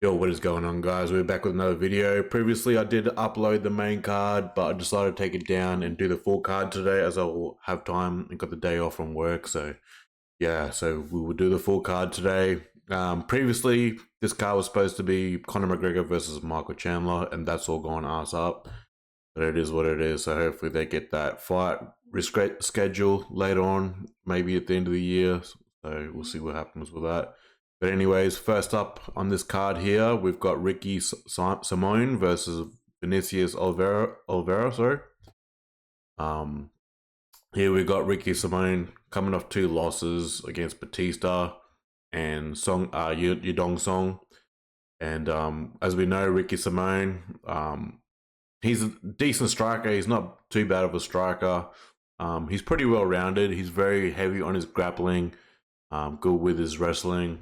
Yo, what is going on, guys? We're back with another video. Previously, I did upload the main card, but I decided to take it down and do the full card today as I will have time and got the day off from work. So, yeah, so we will do the full card today. Previously, this card was supposed to be Conor McGregor versus Michael Chandler, and that's all gone ass up. But it is what it is. So hopefully they get that fight rescheduled later on, maybe at the end of the year. So we'll see what happens with that. But anyways, first up on this card here, we've got Ricky Simón versus Vinicius Oliveira. Sorry. Here we got Ricky Simón coming off 2 losses against Batista and Jourdain Song. And as we know, Ricky Simón, he's a decent striker. He's not too bad of a striker. He's pretty well rounded. He's very heavy on his grappling, good with his wrestling.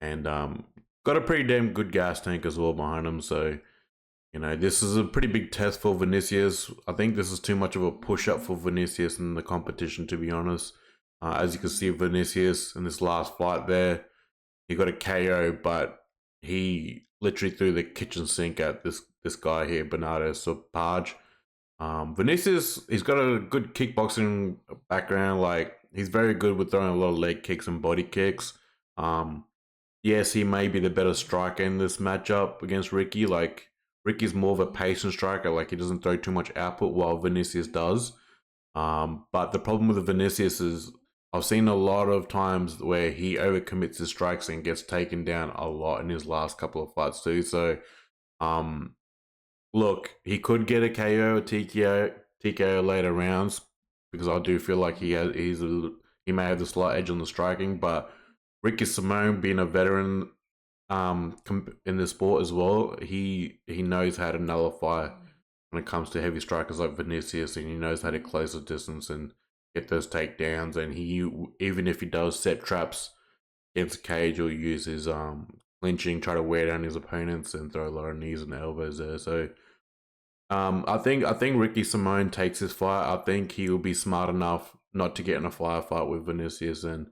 And got a pretty damn good gas tank as well behind him. So, you know, this is a pretty big test for Vinicius. I think this is too much of a push-up for Vinicius in the competition, to be honest. As you can see, Vinicius in this last fight there, he got a KO, but he literally threw the kitchen sink at this guy here, Bernardo Sopage. Vinicius, he's got a good kickboxing background. Like, he's very good with throwing a lot of leg kicks and body kicks. Yes, he may be the better striker in this matchup against Ricky. Like, Ricky's more of a patient striker. Like, he doesn't throw too much output while Vinicius does. But the problem with Vinicius is I've seen a lot of times where he overcommits his strikes and gets taken down a lot in his last couple of fights too. So, look, he could get a KO or TKO later rounds because I do feel like he may have the slight edge on the striking, but Ricky Simón, being a veteran in the sport as well, he knows how to nullify when it comes to heavy strikers like Vinicius, and he knows how to close the distance and get those takedowns. And he, even if he does set traps against the cage, he'll use his clinching, try to wear down his opponents and throw a lot of knees and elbows there. So I think Ricky Simón takes this fight. I think he will be smart enough not to get in a firefight with Vinicius and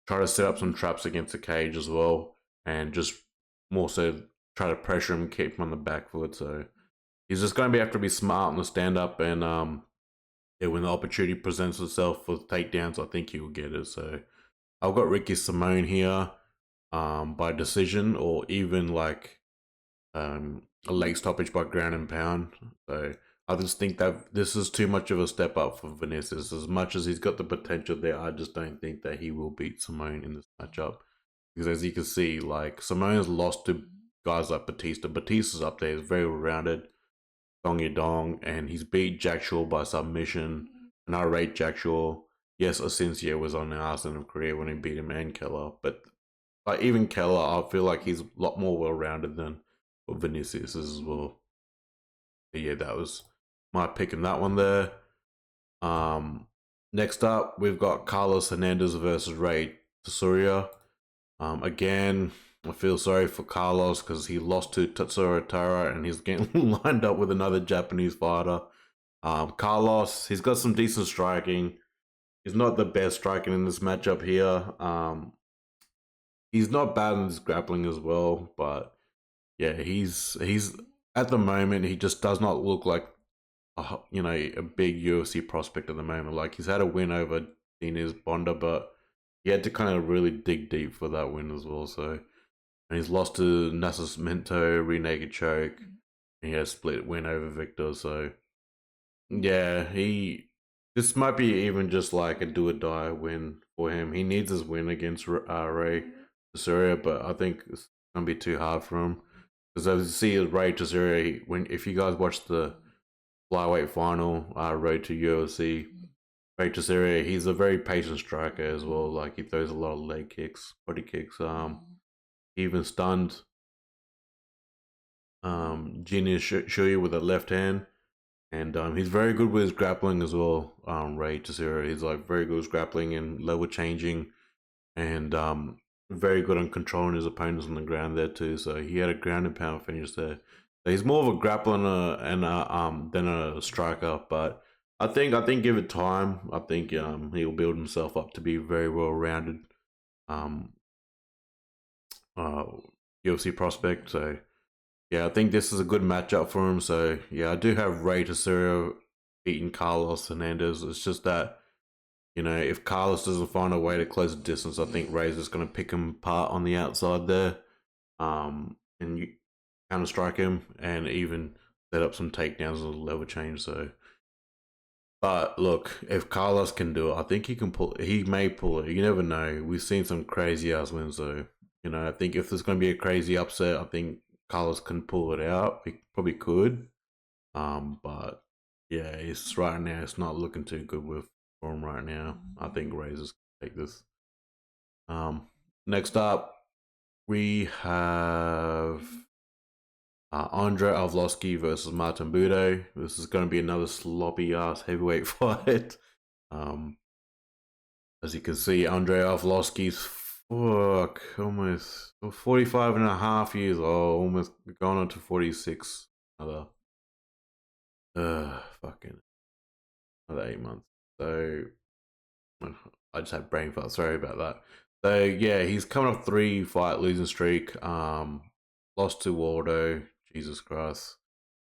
try to set up some traps against the cage as well, and just more so try to pressure him, keep him on the back foot. So he's just going to have to be smart on the stand up, and yeah, when the opportunity presents itself for takedowns, I think he will get it. So I've got Ricky Simón here by decision, or even like a leg stoppage by ground and pound. So I just think that this is too much of a step up for Vinicius. As much as he's got the potential there, I just don't think that he will beat Simón in this matchup. Because as you can see, like, Simón has lost to guys like Batista. Batista's up there, he's very well-rounded. Dong Yadong, and he's beat Jack Shaw by submission. And I rate Jack Shaw. Yes, Asensio was on the arse end of career when he beat him and Keller. But like, even Keller, I feel like he's a lot more well-rounded than what Vinicius is as well. But yeah, that was my pick in that one there. Next up, we've got Carlos Hernandez versus Ray Tsuruya. Again, I feel sorry for Carlos because he lost to Tsuruya and he's getting lined up with another Japanese fighter. Carlos, he's got some decent striking. He's not the best striking in this matchup here. He's not bad in his grappling as well, but yeah, he's at the moment, he just does not look like a big UFC prospect at the moment. Like, he's had a win over Diniz Bonda, but he had to kind of really dig deep for that win as well. So, and he's lost to Nascimento, reneged choke, and he has split win over Victor. So, yeah, this might be even just like a do or die win for him. He needs his win against Ray Tsuruya, but I think it's gonna be too hard for him. Because as you see, Ray Tsuruya, if you guys watch the flyweight final, Road to UFC, Ray Tsuruya, he's a very patient striker as well. Like, he throws a lot of leg kicks, body kicks. He even stunned Jiří Procházka with a left hand, and he's very good with his grappling as well. Ray Tsuruya, he's like very good with grappling and level changing, and very good on controlling his opponents on the ground there too. So he had a ground and pound finish there. So he's more of a grappler than a striker, but I think give it time. I think he'll build himself up to be very well rounded. UFC prospect. So yeah, I think this is a good matchup for him. So yeah, I do have Ray Tsuruya beating Carlos Hernandez. It's just that, you know, if Carlos doesn't find a way to close the distance, I think Ray's just going to pick him apart on the outside there, and you counter strike him and even set up some takedowns as a level change. So, but look, if Carlos can do it, I think he can pull. He may pull it. You never know. We've seen some crazy ass wins, so you know. I think if there's going to be a crazy upset, I think Carlos can pull it out. He probably could. But yeah, it's right now. It's not looking too good with for him right now. I think Razor's take this. Next up, we have Andrei Arlovski versus Martin Buday. This is going to be another sloppy ass heavyweight fight. As you can see, Andrei Arlovski's almost 45 and a half years old, almost gone on to 46. Another fucking another 8 months. So I just had brain fart. Sorry about that. So yeah, he's coming off 3-fight losing streak. Lost to Waldo, Jesus Christ.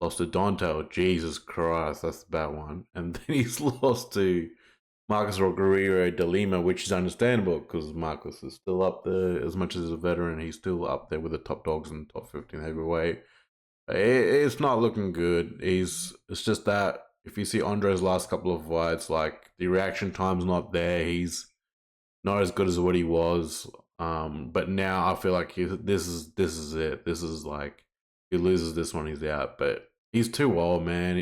Lost to Dante, Jesus Christ, that's the bad one. And then he's lost to Marcus Rogerio de Lima, which is understandable because Marcus is still up there. As much as he's a veteran, he's still up there with the top dogs in the top 15 heavyweight. It's not looking good. It's just that if you see Andre's last couple of fights, like the reaction time's not there. He's not as good as what he was. But now I feel like this is it. This is like he loses this one, he's out. But he's too old, man.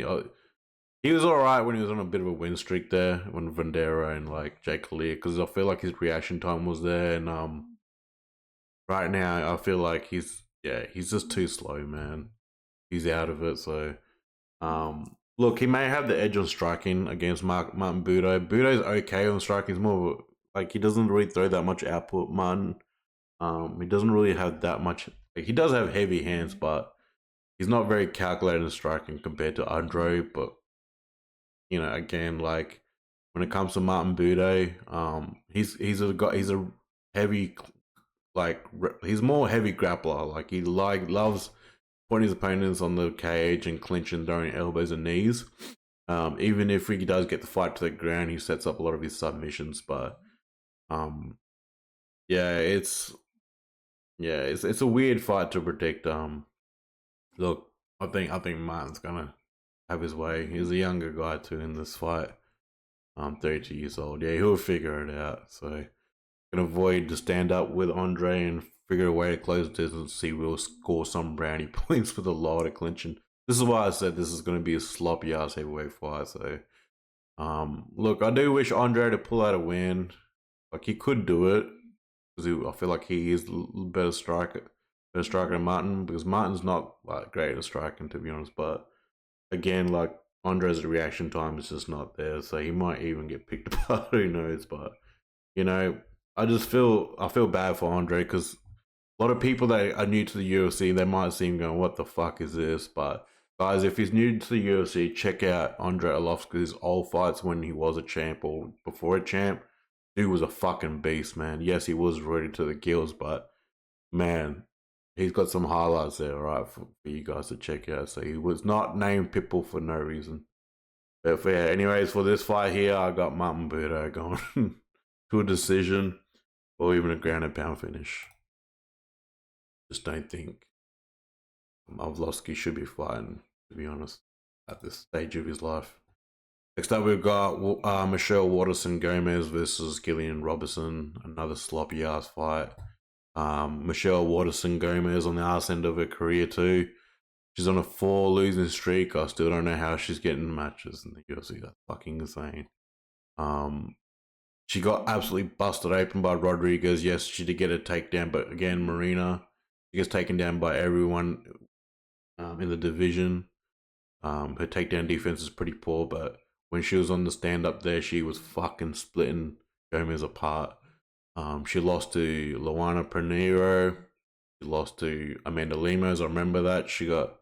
He was all right when he was on a bit of a win streak there, when Vandera and like Jake Collier, because I feel like his reaction time was there. And right now I feel like he's just too slow, man. He's out of it. So look, he may have the edge on striking against Martin Buday. Buday's okay on striking. He's more like he doesn't really throw that much output. Martin, he doesn't really have that much. Like, he does have heavy hands, but he's not very calculated in striking compared to Andrei. But you know, again, like when it comes to Martin Buday, he's a heavy, like he's more heavy grappler. Like he loves putting his opponents on the cage and clinching, throwing elbows and knees. Even if he does get the fight to the ground, he sets up a lot of his submissions. But it's a weird fight to predict. Look, I think Martin's gonna have his way. He's a younger guy too in this fight. 32 years old. Yeah, he'll figure it out. So can avoid the stand up with Andrei and figure a way to close the distance. See, we'll score some brownie points with a lot of clinching. This is why I said this is going to be a sloppy ass heavyweight fight. So, look, I do wish Andrei to pull out a win. Like he could do it because I feel like he is a better striker than Martin. Because Martin's not like great at striking, to be honest. But again, like Andrei's reaction time is just not there, so he might even get picked apart. Who knows? But you know, I feel bad for Andrei because a lot of people that are new to the UFC, they might see him going, "What the fuck is this?" But guys, if he's new to the UFC, check out Andrei Arlovski's old fights when he was a champ or before a champ. Dude was a fucking beast, man. Yes, he was ready to the gills, but man, he's got some highlights there, right, for you guys to check out. So he was not named Pitbull for no reason. But yeah, anyways, for this fight here, I got Martin Buday going to a decision or even a ground and pound finish. Just don't think Arlovski should be fighting, to be honest, at this stage of his life. Next up, we've got Waterson-Gomez versus Gillian Robertson. Another sloppy ass fight. Waterson-Gomez on the arse end of her career too. She's on a 4 losing streak. I still don't know how she's getting matches in the UFC. That's fucking insane. She got absolutely busted open by Rodriguez. Yes, she did get a takedown, but again, Marina, she gets taken down by everyone in the division. Her takedown defense is pretty poor, but when she was on the stand up there, she was fucking splitting Gomez apart. She lost to Luana Pinheiro. She lost to Amanda Lemos. I remember that. She got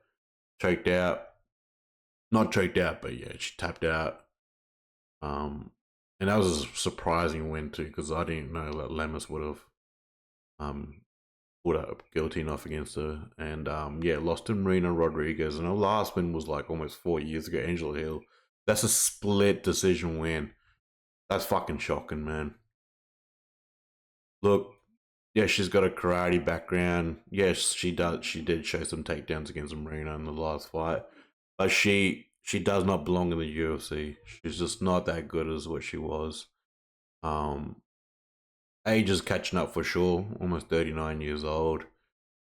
choked out. Not choked out, but yeah, she tapped out. And that was a surprising win too, because I didn't know that Lemos would have pulled up guillotine off against her, and yeah, lost to Marina Rodriguez, and her last win was like almost 4 years ago. Angela Hill. That's a split decision win. That's fucking shocking, man. Look, yeah, she's got a karate background. Yes, she does. She did show some takedowns against Marina in the last fight, but she does not belong in the UFC. She's just not that good as what she was. Um, Age is catching up for sure. Almost 39 years old.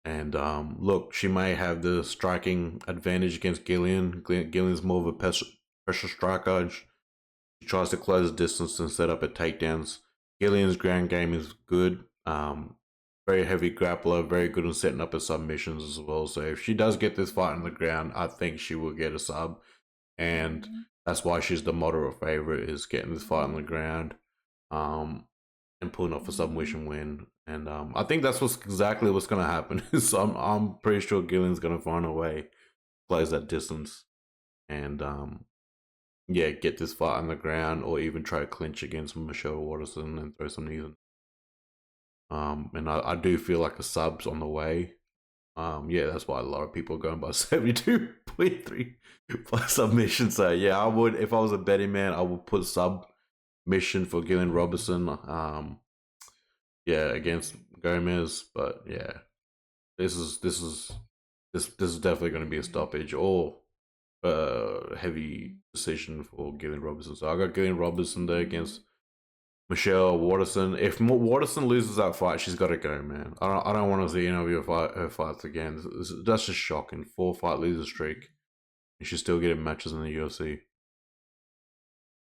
And look, she may have the striking advantage against Gillian. Gillian's more of a pressure striker. She tries to close the distance and set up her takedowns. Gillian's ground game is good. Very heavy grappler, very good in setting up her submissions as well. So if she does get this fight on the ground, I think she will get a sub. And that's why she's the moderate favorite, is getting this fight on the ground. And pulling off a submission win. And I think that's exactly what's going to happen. So I'm pretty sure Gillian's going to find a way to close that distance and yeah, get this fight on the ground, or even try to clinch against Michelle Waterson and throw some knees in. And I do feel like a sub's on the way. Yeah, that's why a lot of people are going by 72.3 by submission. So yeah, I would, if I was a betting man, I would put submission for Gillian Robertson. Yeah, against Gomez, but yeah, this is definitely going to be a stoppage or heavy decision for Gillian Robertson. So I got Gillian Robertson there against Michelle Waterson. If Waterson loses that fight, she's got to go, man. I don't want to see any of her fights again. That's just shocking. 4-fight loser streak, and she's still getting matches in the UFC.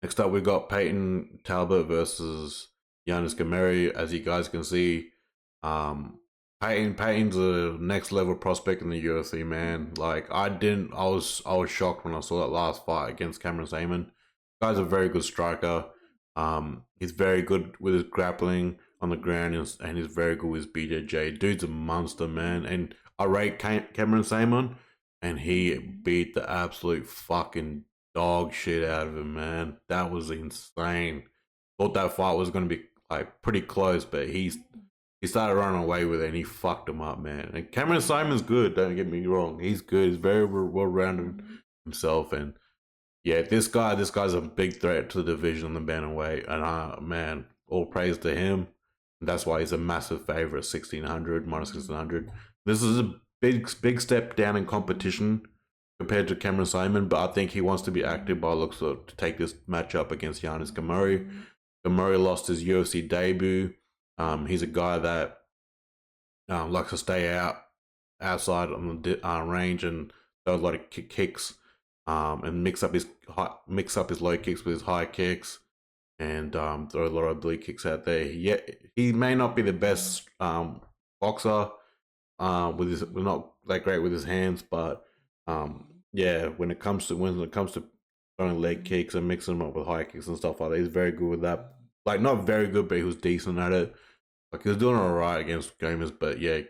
Next up, we got Payton Talbott versus Yanis Ghemmouri. As you guys can see, Payton's a next level prospect in the UFC, man. Like I was shocked when I saw that last fight against Cameron Simón. Guy's a very good striker. He's very good with his grappling on the ground, and he's very good with his BJJ. Dude's a monster, man. And I rate Cameron Simón, and he beat the absolute fucking dog shit out of him, man. That was insane. Thought that fight was going to be like pretty close, but he started running away with it, and he fucked him up, man. And Cameron Simon's good, don't get me wrong. He's good. He's very well-rounded himself, and yeah, this guy's a big threat to the division on the bantamweight, and man, all praise to him. That's why he's a massive favorite, 1600 minus 1600. This is a big step down in competition compared to Cameron Simón, but I think he wants to be active by looks of to take this matchup against Yanis Ghemmouri. Ghemmouri lost his UFC debut. He's a guy that likes to stay outside on the range and throw a lot of kicks, and mix up his low kicks with his high kicks, and throw a lot of oblique kicks out there. Yeah, he may not be the best boxer. We're not that great with his hands, but yeah, when it comes to throwing leg kicks and mixing them up with high kicks and stuff like that, he's very good with that. Like not very good, but he was decent at it. Like he was doing alright against Gomez, but yeah,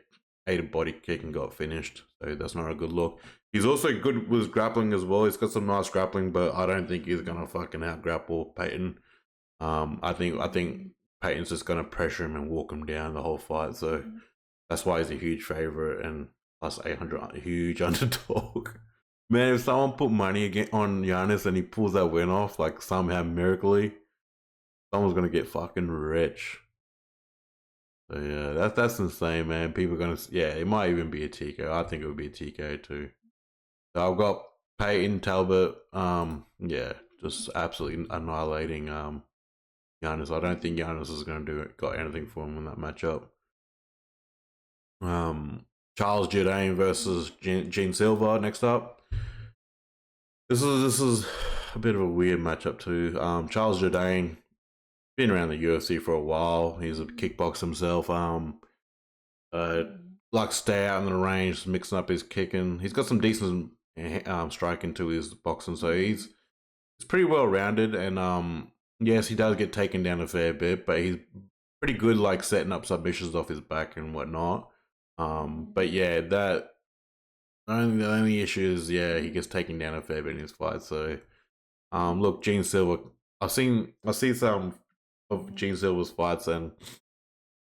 ate a body kick and got finished. So that's not a good look. He's also good with his grappling as well. He's got some nice grappling, but I don't think he's gonna fucking out grapple Payton. I think Payton's just gonna pressure him and walk him down the whole fight. So that's why he's a huge favorite and plus 800, a huge underdog. Man, if someone put money again on Yanis and he pulls that win off, like somehow miraculously, someone's gonna get fucking rich. So yeah, that's insane, man. People are gonna, yeah, it might even be a TKO. I think it would be a TKO too. So I've got Payton Talbott, yeah, just absolutely annihilating Yanis. I don't think Yanis is gonna got anything for him in that matchup. Charles Jourdain versus Gene Silva next up. This is a bit of a weird matchup too. Charles Jourdain been around the UFC for a while. He's a kickboxer himself. Like stay out in the range, mixing up his kicking. He's got some decent striking to his boxing, so he's pretty well rounded. And yes, he does get taken down a fair bit, but he's pretty good, like setting up submissions off his back and whatnot. But yeah, the only issue is he gets taken down a fair bit in his fight. So look, Gene Silva, I see some of Gene Silva's fights, and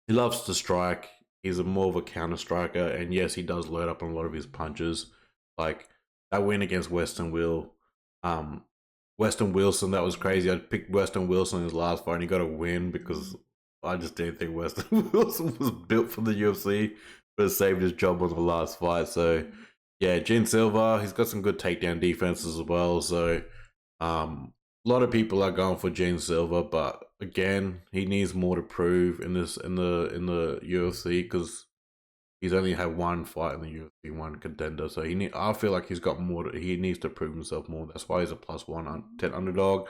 he loves to strike. he's more of a counter striker, and yes, he does load up on a lot of his punches. Like that win against Weston Wilson, that was crazy. I picked Weston Wilson in his last fight, and he got a win because I just didn't think Weston Wilson was built for the UFC, but saved his job on the last fight. So yeah, Gene Silva, he's got some good takedown defenses as well. So a lot of people are going for Gene Silva, but again, he needs more to prove in the UFC because he's only had one fight in the UFC, one contender. So I feel like he's got more. He needs to prove himself more. That's why he's a plus 110 underdog.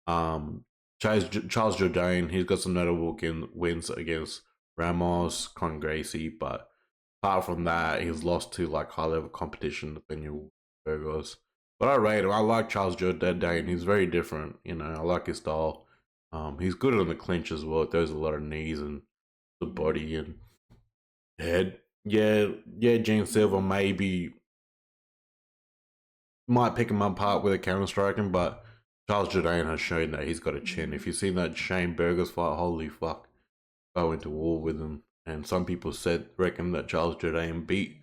Charles Jourdain, he's got some notable wins against Ramos, Con Gracie, but apart from that, he's lost to like high level competition, Nathaniel Burgos. But I rate him. I like Charles Jourdain. He's very different. You know, I like his style. He's good on the clinch as well. It throws a lot of knees and the body and head. Yeah, Gene Silva might pick him apart with a counter striking, but Charles Jourdain has shown that he's got a chin. If you've seen that Shane Burgos fight, holy fuck, go into war with him. And some people reckon that Charles Jourdain beat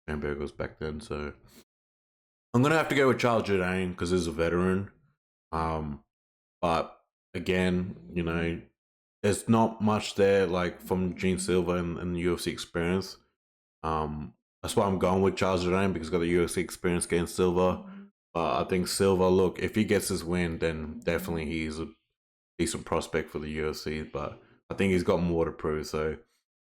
Shane Burgos back then. So I'm gonna have to go with Charles Jourdain because he's a veteran. But again, you know, there's not much there like from Gene Silva and the UFC experience. That's why I'm going with Charles Jourdain because he's got the UFC experience against Silva. I think Silva, look, if he gets this win, then definitely he's a decent prospect for the UFC. But I think he's got more to prove. So,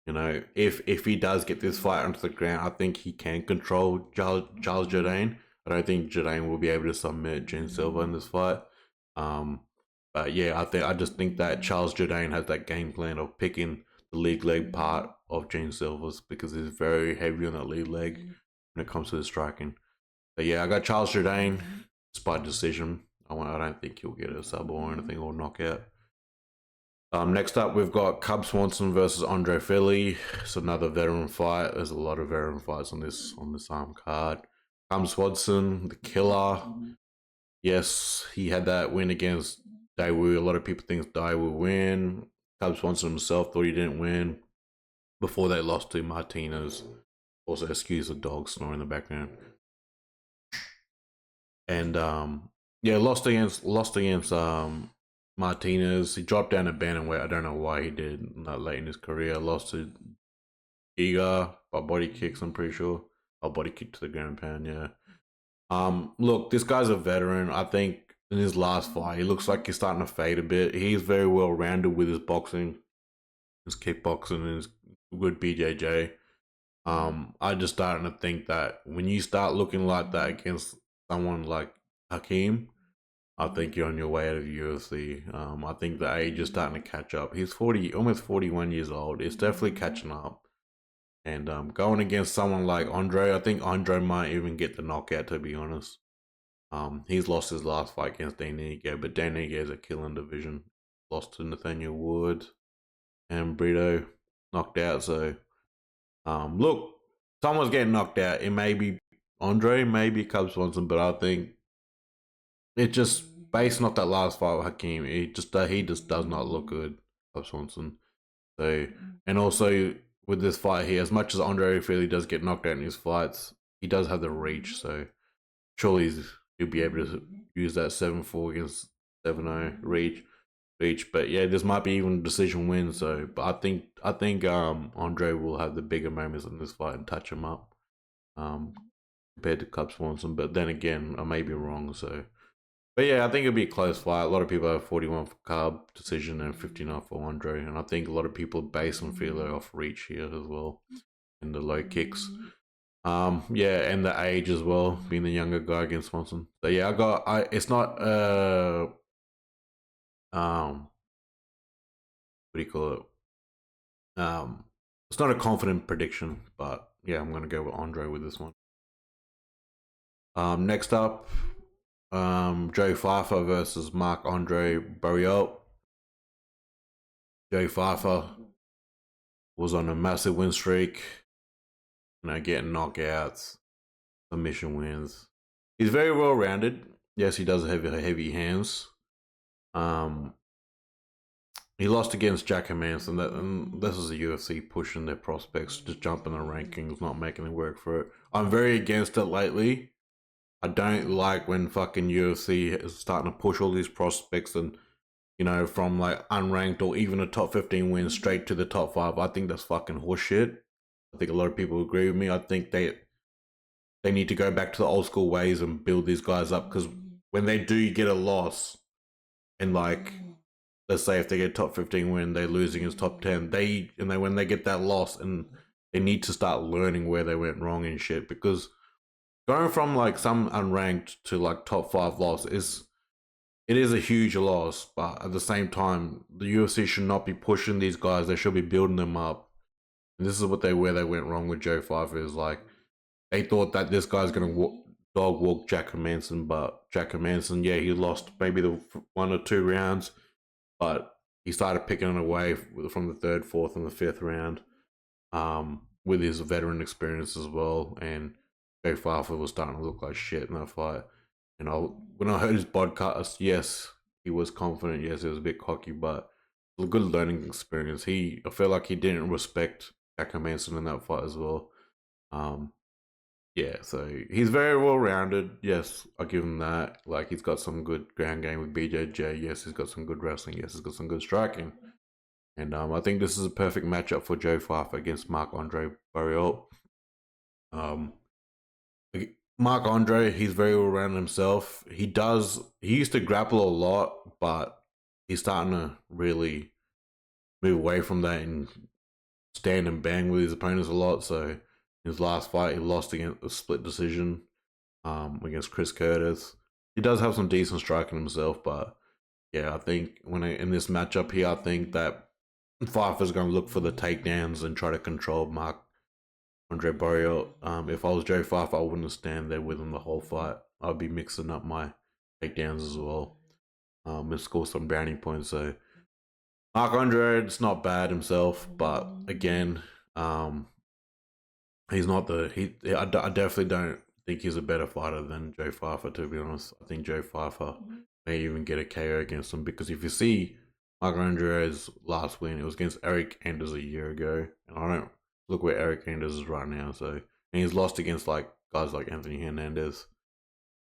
you know, if he does get this fight onto the ground, I think he can control Charles Jourdain. I don't think Jourdain will be able to submit Gene Silva in this fight. But yeah, I just think that Charles Jourdain has that game plan of picking the lead leg part of Gene Silva's because he's very heavy on that lead leg when it comes to the striking. But yeah, I got Charles Jourdain by decision. I don't think he'll get a sub or anything or knockout. Next up, we've got Cub Swanson versus Andrei Fili. It's another veteran fight. There's a lot of veteran fights on this card. Cub Swanson, the killer. Yes, he had that win against Daewoo. A lot of people think Daewoo will win. Cub Swanson himself thought he didn't win before they lost to Martinez. Also, excuse the dog snoring in the background. And yeah, lost against Martinez. He dropped down a bantamweight. I don't know why he did that late in his career. Lost to Giga by body kicks, I'm pretty sure. A body kick to the ground pound, yeah. Look, this guy's a veteran. I think in his last fight, he looks like he's starting to fade a bit. He's very well rounded with his boxing, his kickboxing, and his good BJJ. I just starting to think that when you start looking like that against someone like Hakeem, I think you're on your way out of the UFC. I think the age is starting to catch up. He's almost 41 years old. It's definitely catching up. And going against someone like Andrei, I think Andrei might even get the knockout, to be honest. He's lost his last fight against Danigo, but Danigo is a killing division. Lost to Nathaniel Wood and Brito, knocked out. So, look, someone's getting knocked out. It may be Andrei, maybe Cub Swanson, but I think it just based off that last fight with Hakeem, he just does not look good, Cub Swanson. So, and also with this fight here, as much as Andrei Fili does get knocked out in his fights, he does have the reach. So, surely he'll be able to use that 7-4 against 7-0 reach. But yeah, this might be even decision win. So, but I think Andrei will have the bigger moments in this fight and touch him up, compared to Cub Swanson. But then again, I may be wrong. So, but yeah, I think it'll be a close fight. A lot of people have 41 for Cub decision and 59 for Andrei, and I think a lot of people base on Filo off reach here as well, and the low kicks. Yeah, and the age as well, being the younger guy against Swanson. So yeah, it's not what do you call it? It's not a confident prediction, but yeah, I'm gonna go with Andrei with this one. Next up, Joe Pyfer versus Marc-André Barriault. Joe Pyfer was on a massive win streak, getting knockouts, submission wins. He's very well rounded. Yes, he does have heavy hands. he lost against Jack Hermanson. And this is the UFC pushing their prospects, just jumping the rankings, not making them work for it. I'm very against it lately. I don't like when fucking UFC is starting to push all these prospects and, you know, from like unranked or even a top 15 win straight to the top 5. I think that's fucking horseshit. I think a lot of people agree with me. I think they need to go back to the old school ways and build these guys up, because when they do get a loss, and like, let's say if they get top 15 win, they're losing as top 10, when they get that loss, and they need to start learning where they went wrong and shit, because going from like some unranked to like top 5 loss it is a huge loss, but at the same time, the UFC should not be pushing these guys. They should be building them up. And this is where they went wrong with Joe Pyfer, is like, they thought that this guy's gonna dog walk Jack Hermanson, but Jack Hermanson, yeah, he lost maybe the 1 or 2 rounds, but he started picking it away from the 3rd, 4th, and the 5th round, with his veteran experience as well. And Joe Pyfer was starting to look like shit in that fight. And when I heard his podcast, yes, he was confident. Yes, he was a bit cocky, but it was a good learning experience. I feel like he didn't respect Jack Hermanson in that fight as well. Yeah, so he's very well rounded. Yes, I give him that. Like, he's got some good ground game with BJJ. Yes, he's got some good wrestling. Yes, he's got some good striking. And I think this is a perfect matchup for Joe Pyfer against Marc-André Barriault. Marc-André, he's very well rounded himself. He used to grapple a lot, but he's starting to really move away from that and stand and bang with his opponents a lot. So his last fight, he lost against a split decision against Chris Curtis. He does have some decent striking himself, but yeah, I think in this matchup here, I think that Pyfer's going to look for the takedowns and try to control Marc-André Barriault. If I was Joe Pyfer, I wouldn't stand there with him the whole fight. I'd be mixing up my takedowns as well, and score some brownie points. So Marc-André, it's not bad himself, but again, he's not I definitely don't think he's a better fighter than Joe Pyfer, to be honest. I think Joe Pyfer may even get a KO against him, because if you see Marc-André's last win, it was against Eric Anders a year ago, and I don't look where Eric Anders is right now. So, and he's lost against like guys like Anthony Hernandez.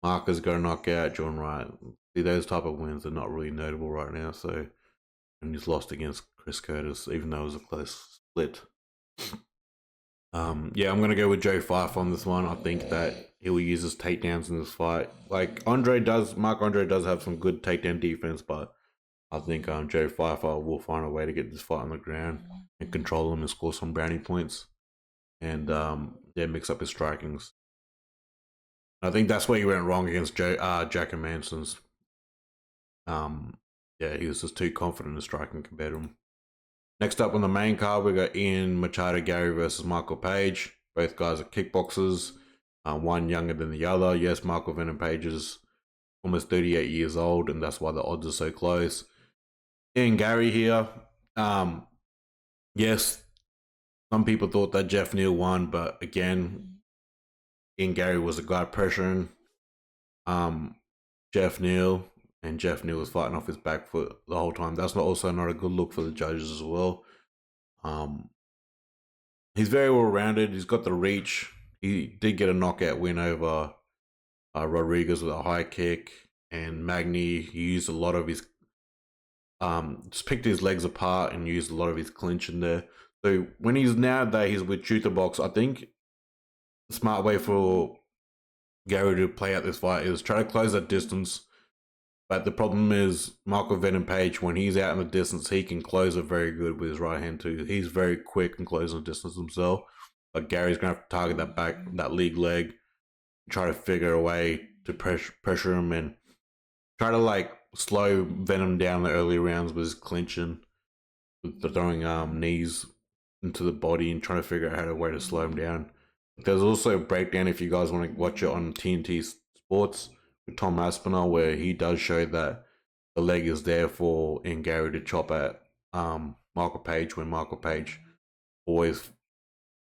Mark has got a knockout, John Wright. See, those type of wins are not really notable right now. So, and he's lost against Chris Curtis, even though it was a close split. Yeah, I'm gonna go with Joe Pyfer on this one. I think that he will use his takedowns in this fight. Like Marc-André does have some good takedown defense, but I think Joe Pyfer will find a way to get this fight on the ground and control him and score some brownie points, and yeah, mix up his strikings. I think that's where he went wrong against Jack Hermanson's. Yeah, he was just too confident in striking compared to him. Next up on the main card, we got Ian Machado Garry versus Michael Page. Both guys are kickboxers, one younger than the other. Yes, Michael Venom Page is almost 38 years old, and that's why the odds are so close. Ian Garry here. Yes, some people thought that Jeff Neal won, but again, Ian Garry was a guy pressuring Jeff Neal, and Jeff Neal was fighting off his back foot the whole time. That's also not a good look for the judges as well. He's very well rounded. He's got the reach. He did get a knockout win over Rodriguez with a high kick, and Magny, he used a lot of his just picked his legs apart and used a lot of his clinch in there. So when he's with Shooter Box, I think the smart way for Garry to play out this fight is try to close that distance. But the problem is Michael Venom Page, when he's out in the distance, he can close it very good with his right hand too. He's very quick and closing the distance himself. But Gary's gonna have to target that league leg, try to figure a way to pressure him and try to like slow Venom down the early rounds with his clinching, with the throwing knees into the body and trying to figure out a way to slow him down. There's also a breakdown if you guys want to watch it on TNT Sports with Tom Aspinall, where he does show that the leg is there for Ian Garry to chop at Michael Page, when Michael Page always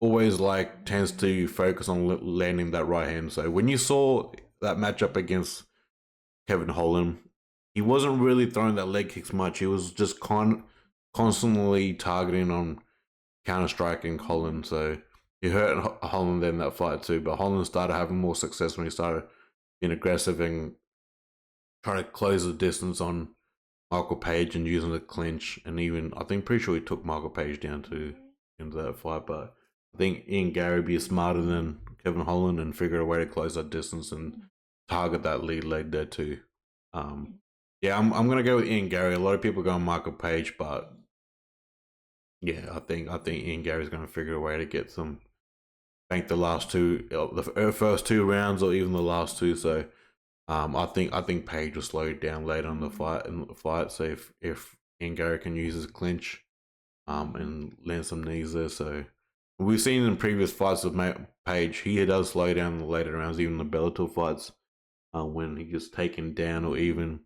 like tends to focus on landing that right hand. So when you saw that matchup against Kevin Holland, he wasn't really throwing that leg kicks much. He was just constantly targeting on counter striking Holland. So he hurt Holland in that fight too. But Holland started having more success when he started being aggressive and trying to close the distance on Michael Page and using the clinch. And even I think pretty sure he took Michael Page down to into that fight. But I think Ian Garry be smarter than Kevin Holland and figure a way to close that distance and target that lead leg there too. Yeah, I'm gonna go with Ian Garry. A lot of people go on Michael Page, but yeah, I think Ian Garry's gonna figure a way to get some bank the last two, the first 2 rounds, or even the last two. So I think Page will slow down later in the fight. So if Ian Garry can use his clinch, and land some knees there. So we've seen in previous fights with Page, he does slow down in the later rounds, even the Bellator fights, when he gets taken down or even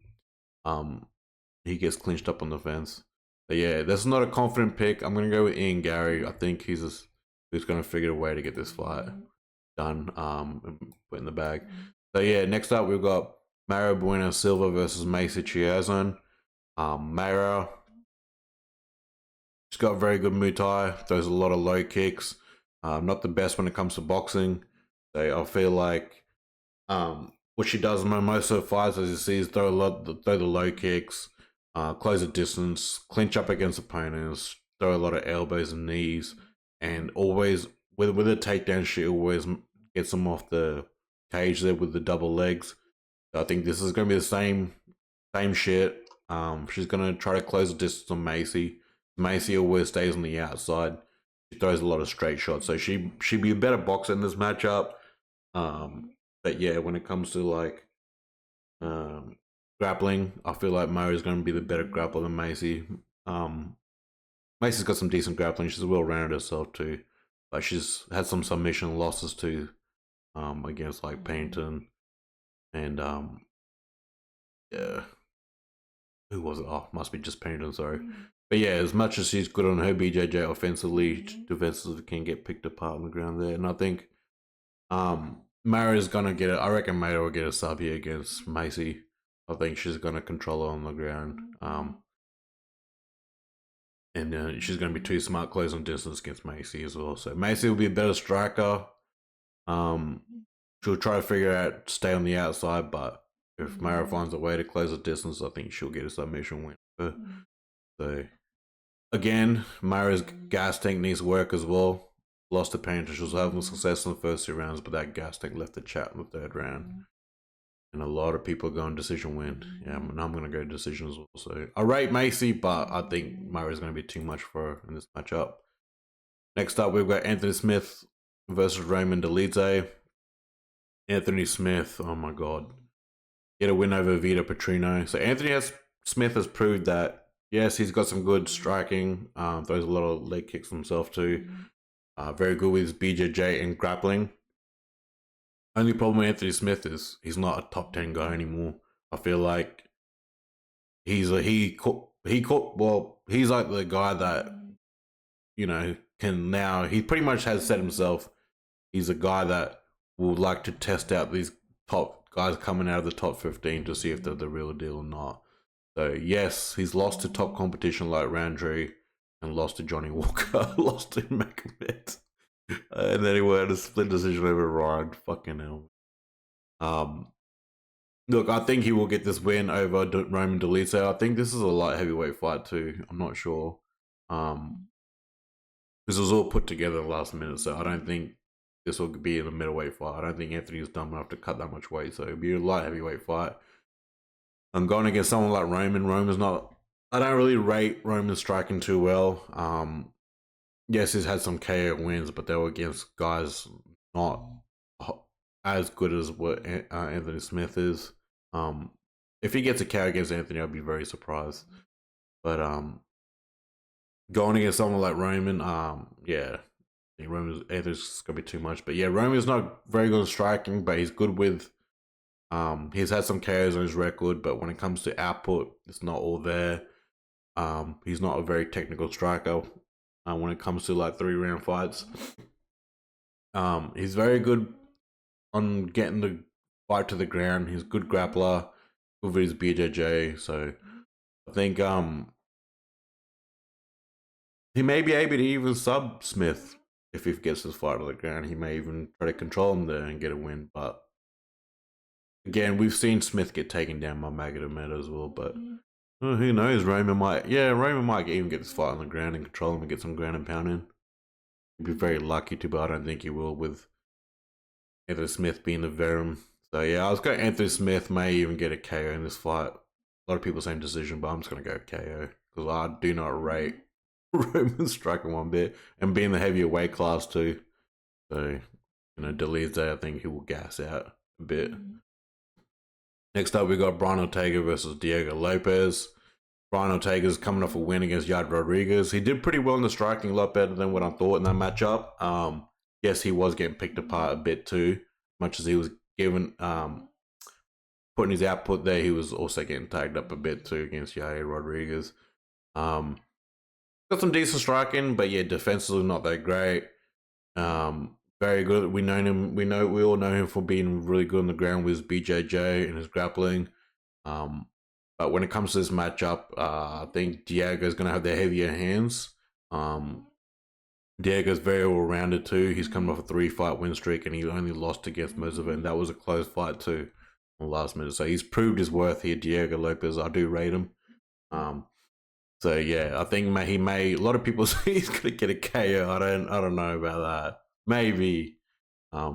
he gets clinched up on the fence. But yeah, that's not a confident pick. I'm gonna go with Ian Garry. I think he's gonna figure a way to get this fight done, and put in the bag. So yeah, next up we've got Mayra Bueno Silva versus Macy Chiasson. Mayra, she's got very good Muay Thai, throws a lot of low kicks. Not the best when it comes to boxing. So I feel like what she does most of her fights, as you see, is throw the low kicks, close the distance, clinch up against opponents, throw a lot of elbows and knees, and always with a takedown, she always gets them off the cage there with the double legs. So I think this is going to be the same shit. She's going to try to close the distance on Macy. Macy always stays on the outside. She throws a lot of straight shots, so she'd be a better boxer in this matchup. But yeah, when it comes to like grappling, I feel like Mayra's going to be the better grappler than Macy. Macy's got some decent grappling. She's well-rounded herself too, but she's had some submission losses too, against like Payton and yeah, who was it? Oh, must be just Payton. Sorry. But yeah, as much as she's good on her BJJ offensively, defensively can get picked apart on the ground there. And I think Mayra's gonna get it. I reckon Mayra will get a sub here against Macy. I think she's gonna control her on the ground. And she's gonna be too smart closing distance against Macy as well. So Macy will be a better striker. She'll try to figure out stay on the outside, but if Mayra finds a way to close the distance, I think she'll get a submission win. So again, Mayra's gas tank needs work as well. Lost to Payton. She was having success in the first 2 rounds, but that gas tank left the chat in the 3rd round. And a lot of people are going decision win. Yeah, and I'm going to go decision as well. So I rate Macy, but I think Mayra's going to be too much for her in this matchup. Next up, we've got Anthony Smith versus Roman Dolidze. Anthony Smith, oh my god. Get a win over Vito Petrino. So Smith has proved that, yes, he's got some good striking. Throws a lot of leg kicks himself too. Very good with his BJJ and grappling. Only problem with Anthony Smith is he's not a top 10 guy anymore. I feel like he's like the guy that, you know, he pretty much has said himself, he's a guy that will like to test out these top guys coming out of the top 15 to see if they're the real deal or not. So yes, he's lost to top competition like Roundtree and lost to Johnny Walker, lost to Magomed. And then he had a split decision over Ryan. Fucking hell. Look, I think he will get this win over Roman Dolidze. I think this is a light heavyweight fight too. I'm not sure. This was all put together last minute, so I don't think this will be in a middleweight fight. I don't think Anthony's dumb enough to cut that much weight, so it'll be a light heavyweight fight. I'm going against someone like Roman. Roman's not... I don't really rate Roman striking too well. Yes, he's had some KO wins, but they were against guys not as good as what Anthony Smith is. If he gets a KO against Anthony, I'd be very surprised. But going against someone like Roman, yeah, I think Anthony's gonna be too much. But yeah, Roman's not very good at striking, but he's good with. He's had some KOs on his record, but when it comes to output, it's not all there. He's not a very technical striker. When it comes to like 3-round fights, he's very good on getting the fight to the ground. He's a good grappler, good with his BJJ. So I think He may be able to even sub Smith if he gets his fight on the ground. He may even try to control him there and get a win. But again, we've seen Smith get taken down by Magomed as well. But who knows? Roman might even get this fight on the ground and control him and get some ground and pound in. He'd be very lucky to, but I don't think he will with Anthony Smith being the veteran. So yeah, I was going Anthony Smith may even get a KO in this fight. A lot of people saying decision, but I'm just going to go KO because I do not rate Roman striking one bit and being the heavier weight class too. So, Dolidze, I think he will gas out a bit. Next up, we got Brian Ortega versus Diego Lopes. Brian Ortega's coming off a win against Yair Rodriguez. He did pretty well in the striking, a lot better than what I thought in that matchup. Yes, he was getting picked apart a bit too, much as he was given putting his output there. He was also getting tagged up a bit too against Yair Rodriguez. Got some decent striking, but yeah, defensively not that great. Very good. We all know him for being really good on the ground with his BJJ and his grappling. But when it comes to this matchup, I think Diego's going to have the heavier hands. Diego's very well-rounded too. He's coming off a 3-fight win streak and he only lost against most of it, and that was a close fight too in the last minute. So he's proved his worth here, Diego Lopes. I do rate him. So yeah, I think he may. A lot of people say he's gonna get a KO. I don't know about that. Maybe,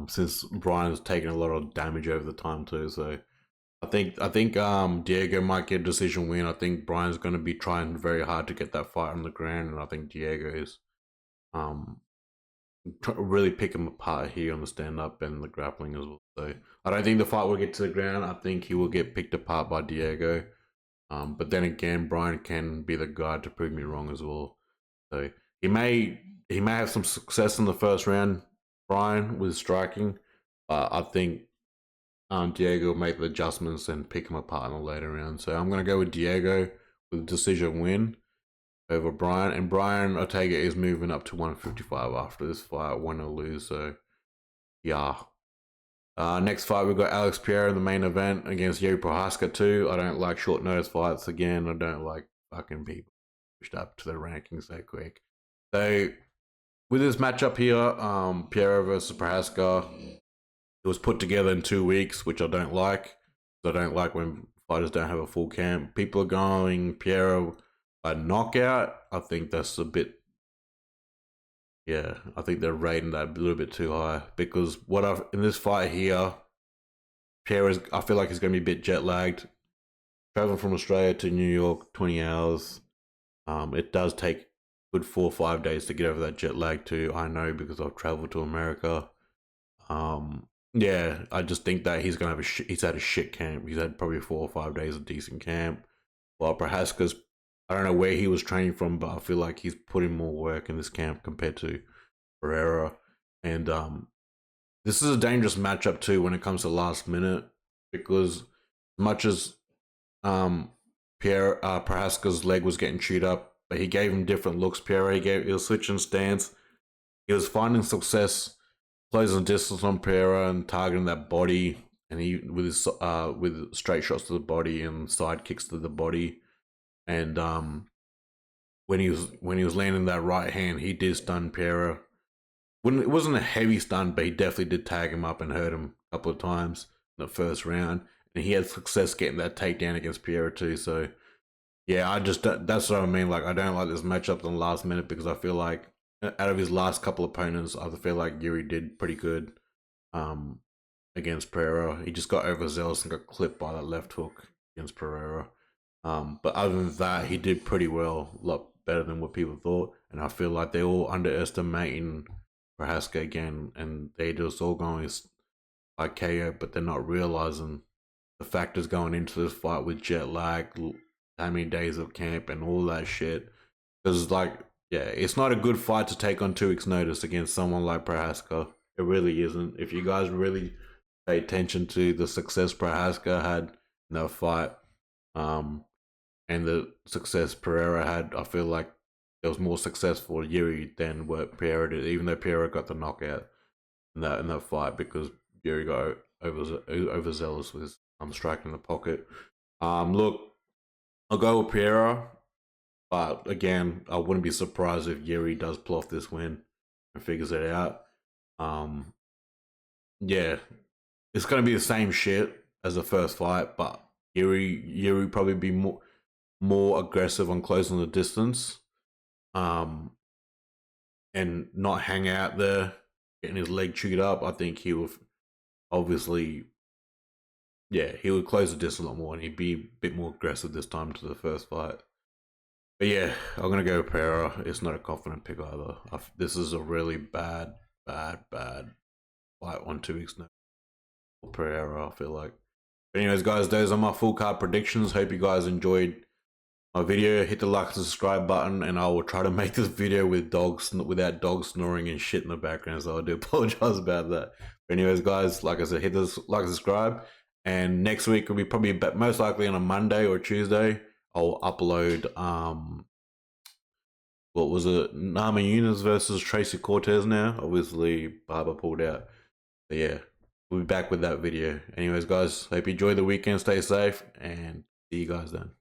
since Brian's taken a lot of damage over the time too. So I think Diego might get a decision win. I think Brian's gonna be trying very hard to get that fight on the ground, and I think Diego is really pick him apart here on the stand up and the grappling as well. So I don't think the fight will get to the ground. I think he will get picked apart by Diego. But then again, Brian can be the guy to prove me wrong as well. So he may have some success in the first round, Brian, with striking. I think Diego will make the adjustments and pick him apart in the later round. So I'm going to go with Diego with a decision win over Brian. And Brian Ortega is moving up to 155 after this fight, win or lose. So yeah. Next fight, we've got Alex Pereira in the main event against Jiří Procházka II. I don't like short notice fights. Again, I don't like fucking people pushed up to the rankings so quick. So, with this matchup here, Pereira versus Procházka, it was put together in 2 weeks, which I don't like. I don't like when fighters don't have a full camp. People are going Pereira by knockout. I think that's a bit... Yeah, I think they're rating that a little bit too high because in this fight here, Pereira, I feel like he's going to be a bit jet lagged. Traveling from Australia to New York, 20 hours. It does take good 4 or 5 days to get over that jet lag too. I know because I've traveled to America. Yeah, I just think that he's going to have he's had a shit camp. He's had probably 4 or 5 days of decent camp. While Procházka's, I don't know where he was training from, but I feel like he's putting more work in this camp compared to Pereira. And this is a dangerous matchup too when it comes to last minute, because as much as Procházka's leg was getting chewed up, but he gave him different looks. He was switching stance. He was finding success closing distance on Pereira and targeting that body, and he with straight shots to the body and side kicks to the body. And when he was landing that right hand, he did stun Pereira. It wasn't a heavy stun, but he definitely did tag him up and hurt him a couple of times in the first round. And he had success getting that takedown against Pereira too. So yeah, that's what I mean. Like, I don't like this matchup in the last minute because I feel like out of his last couple opponents, I feel like Jiří did pretty good against Pereira. He just got overzealous and got clipped by that left hook against Pereira. But other than that, he did pretty well, a lot better than what people thought. And I feel like they're all underestimating Procházka again, and they just all going like KO, but they're not realizing the factors going into this fight with jet lag, how many days of camp, and all that shit. Because, like, yeah, it's not a good fight to take on 2 weeks' notice against someone like Procházka. It really isn't. If you guys really pay attention to the success Procházka had in that fight, and the success Pereira had, I feel like there was more success for Jiří than what Pereira did, even though Pereira got the knockout in that fight because Jiří got overzealous with his striking in the pocket. Look, I'll go with Pereira. But again, I wouldn't be surprised if Jiří does pull off this win and figures it out. Yeah, it's gonna be the same shit as the first fight, but Jiří probably be more aggressive on closing the distance, and not hang out there getting his leg chewed up. I think he would obviously, yeah, he would close the distance a lot more, and he'd be a bit more aggressive this time to the first fight. But yeah, I'm gonna go Pereira. It's not a confident pick either. This is a really bad fight on 2 weeks now. Pereira, I feel like. But anyways, guys, those are my full card predictions. Hope you guys enjoyed my video. Hit the like and subscribe button, and I will try to make this video with without dogs snoring and shit in the background. So I do apologize about that. But anyways, guys, like I said, hit the like and subscribe. And next week will be probably most likely on a Monday or Tuesday. I'll upload what was it? Namajunas versus Tracy Cortez now. Obviously, Barber pulled out. But yeah, we'll be back with that video. Anyways, guys, hope you enjoy the weekend. Stay safe, and see you guys then.